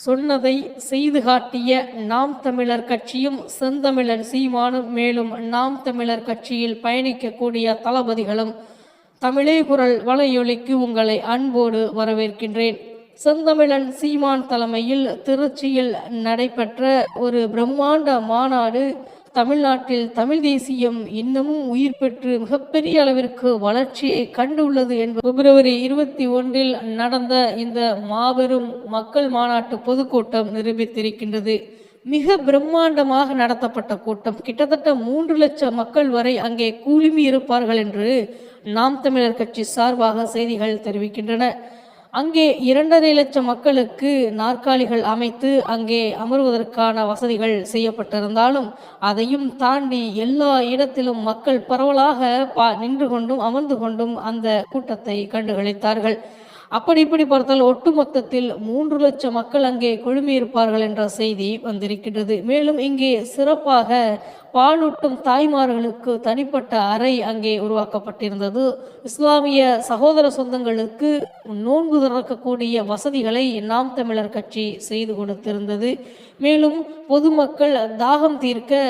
சொன்னதை செய்து காட்டிய நாம் தமிழர் கட்சியும் செந்தமிழன் சீமானும், மேலும் நாம் தமிழர் கட்சியில் பயணிக்கக்கூடிய தளபதிகளும் தமிழே குரல் வலையொலிக்கு உங்களை அன்போடு வரவேற்கின்றேன். செந்தமிழன் சீமான் தலைமையில் திருச்சியில் நடைபெற்ற ஒரு பிரம்மாண்ட மாநாடு தமிழ்நாட்டில் தமிழ் தேசியம் இன்னமும் உயிர் பெற்று மிகப்பெரிய அளவிற்கு வளர்ச்சியை கண்டுள்ளது என்பது பிப்ரவரி 21 நடந்த இந்த மாபெரும் மக்கள் மாநாட்டு பொதுக்கூட்டம் நிரூபித்திருக்கின்றது. மிக பிரம்மாண்டமாக நடத்தப்பட்ட கூட்டம். கிட்டத்தட்ட 3 லட்சம் மக்கள் வரை அங்கே குழுமி இருப்பார்கள் என்று நாம் தமிழர் கட்சி சார்பாக செய்திகள் தெரிவிக்கின்றன. அங்கே 2.5 லட்சம் மக்களுக்கு நாற்காலிகள் அமைத்து அங்கே அமர்வதற்கான வசதிகள் செய்யப்பட்டிருந்தாலும் அதையும் தாண்டி எல்லா இடத்திலும் மக்கள் பரவலாக நின்று கொண்டும் அமர்ந்து கொண்டும் அந்த கூட்டத்தை கண்டுகளித்தார்கள். அப்படி இப்படி பார்த்தால் ஒட்டுமொத்தத்தில் 3 லட்சம் மக்கள் அங்கே குழுமியிருப்பார்கள் என்ற செய்தி வந்திருக்கின்றது. மேலும் இங்கே சிறப்பாக பாலூட்டும் தாய்மார்களுக்கு தனிப்பட்ட அறை அங்கே உருவாக்கப்பட்டிருந்தது. இஸ்லாமிய சகோதர சொந்தங்களுக்கு நோன்பு திறக்கக்கூடிய வசதிகளை நாம் தமிழர் கட்சி செய்து கொடுத்திருந்தது. மேலும் பொதுமக்கள் தாகம் தீர்க்க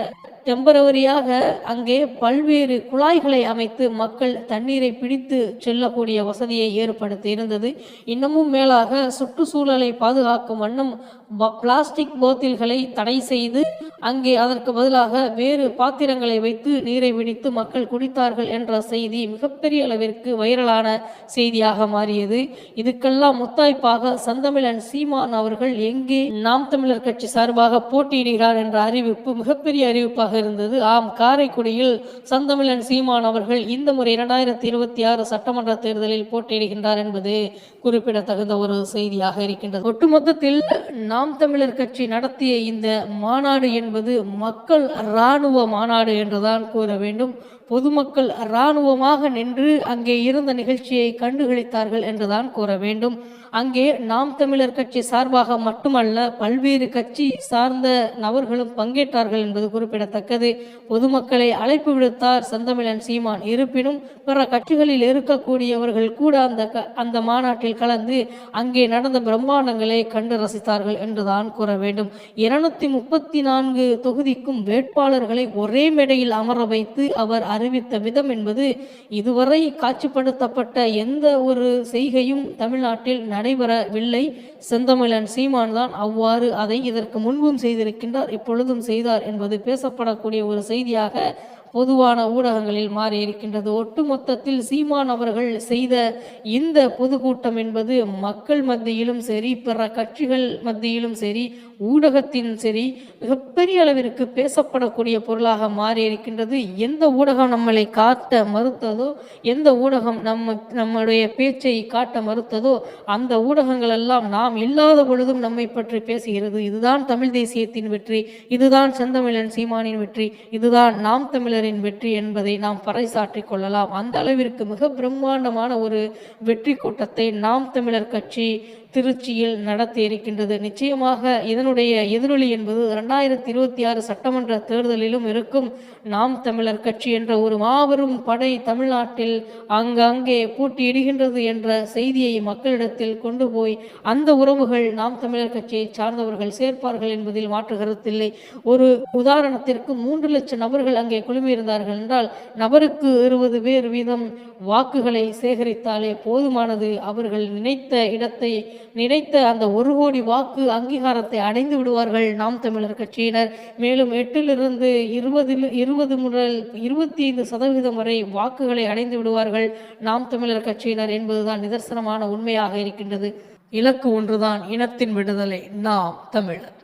டெம்பரவரியாக அங்கே பல்வேறு குழாய்களை அமைத்து மக்கள் தண்ணீரை பிடித்து செல்லக்கூடிய வசதியை ஏற்படுத்தி இருந்தது. இன்னமும் மேலாக சுற்றுச்சூழலை பாதுகாக்கும் வண்ணம் பிளாஸ்டிக் போத்தில்களை தடை செய்து அங்கே அதற்கு பதிலாக வேறு பாத்திரங்களை வைத்து நீரை பிடித்து மக்கள் குடித்தார்கள் என்ற செய்தி மிகப்பெரிய அளவிற்கு வைரலான செய்தியாக மாறியது. இதுக்கெல்லாம் முத்தாய்ப்பாக செந்தமிழன் சீமான் அவர்கள் எங்கே நாம் தமிழர் கட்சி சார்பாக போட்டியிடுகிறார் என்ற அறிவிப்பு மிகப்பெரிய அறிவிப்பாக இருந்தது. ஆம், காரைக்குடியில் செந்தமிழன் சீமான் அவர்கள் இந்த முறை 2026 சட்டமன்ற தேர்தலில் போட்டியிடுகின்றார் என்பது குறிப்பிடத்தகுந்த ஒரு செய்தியாக இருக்கின்றது. ஒட்டுமொத்தத்தில் நாம் தமிழர் கட்சி நடத்திய இந்த மாநாடு என்பது மக்கள் இராணுவ மாநாடு என்றுதான் கூற வேண்டும். பொதுமக்கள் இராணுவமாக நின்று அங்கே இருந்த நிகழ்ச்சியை கண்டுகளித்தார்கள் என்றுதான் கூற வேண்டும். அங்கே நாம் தமிழர் கட்சி சார்பாக மட்டுமல்ல, பல்வேறு கட்சி சார்ந்த நபர்களும் பங்கேற்றார்கள் என்பது குறிப்பிடத்தக்கது. பொதுமக்களை அழைப்பு விடுத்தார் செந்தமிழன் சீமான். இருப்பினும் பிற கட்சிகளில் இருக்கக்கூடியவர்கள் கூட அந்த மாநாட்டில் கலந்து அங்கே நடந்த பிரம்மாண்டங்களை கண்டு ரசித்தார்கள் என்றுதான் கூற வேண்டும். 234 தொகுதிக்கும் வேட்பாளர்களை ஒரே மேடையில் அமர வைத்து அவர் அறிவித்த விதம் என்பது இதுவரை காட்சிப்படுத்தப்பட்ட எந்த ஒரு செய்கையும் தமிழ்நாட்டில் நடைபெறவில்லை. செந்தமிழன் சீமான் தான் அவ்வாறு அதை இதற்கு முன்பும் செய்திருக்கின்றார், இப்பொழுதும் செய்தார் என்பது பேசப்படக்கூடிய ஒரு செய்தியாக பொதுவான ஊடகங்களில் மாறி இருக்கின்றது. ஒட்டுமொத்தத்தில் சீமான் அவர்கள் செய்த இந்த பொதுக்கூட்டம் என்பது மக்கள் மத்தியிலும் சரி, பிற கட்சிகள் மத்தியிலும் சரி, ஊடகத்தின் சரி, மிகப்பெரிய அளவிற்கு பேசப்படக்கூடிய பொருளாக மாறி இருக்கின்றது. எந்த ஊடகம் நம்மளை காட்ட மறுத்ததோ, எந்த ஊடகம் நம்முடைய பேச்சை காட்ட மறுத்ததோ அந்த ஊடகங்கள் எல்லாம் நாம் இல்லாத பொழுதும் நம்மை பற்றி பேசுகிறது. இதுதான் தமிழ் தேசியத்தின் வெற்றி, இதுதான் செந்தமிழன் சீமானின் வெற்றி, இதுதான் நாம் தமிழரின் வெற்றி என்பதை நாம் பறைசாற்றிக் கொள்ளலாம். அந்த அளவிற்கு மிக பிரம்மாண்டமான ஒரு வெற்றி கூட்டத்தை நாம் தமிழர் கட்சி திருச்சியில் நடத்தி இருக்கின்றது. நிச்சயமாக இதனுடைய எதிரொலி என்பது 2026 சட்டமன்ற தேர்தலிலும் இருக்கும். நாம் தமிழர் கட்சி என்ற ஒரு மாபெரும் படை தமிழ்நாட்டில் அங்கங்கே போட்டியிடுகின்றது என்ற செய்தியை மக்களிடத்தில் கொண்டு போய் அந்த உறவுகள் நாம் தமிழர் கட்சியை சார்ந்தவர்கள் சேர்ப்பார்கள் என்பதில் மாற்று கருத்தில்லை. ஒரு உதாரணத்திற்கு 3 லட்சம் நபர்கள் அங்கே குழுமியிருந்தார்கள் என்றால் நபருக்கு 20 பேர் வீதம் வாக்குகளை சேகரித்தாலே போதுமானது. அவர்கள் நினைத்த இடத்தை, நினைத்த அந்த 1 கோடி வாக்கு அங்கீகாரத்தை அடைந்து விடுவார்கள் நாம் தமிழர் கட்சியினர். மேலும் 8லிருந்து 20 முதல் 25% வரை வாக்குகளை அடைந்து விடுவார்கள் நாம் தமிழர் கட்சியினர் என்பதுதான் நிதர்சனமான உண்மையாக இருக்கின்றது. இலக்கு ஒன்றுதான், இனத்தின் விடுதலை. நாம் தமிழர்.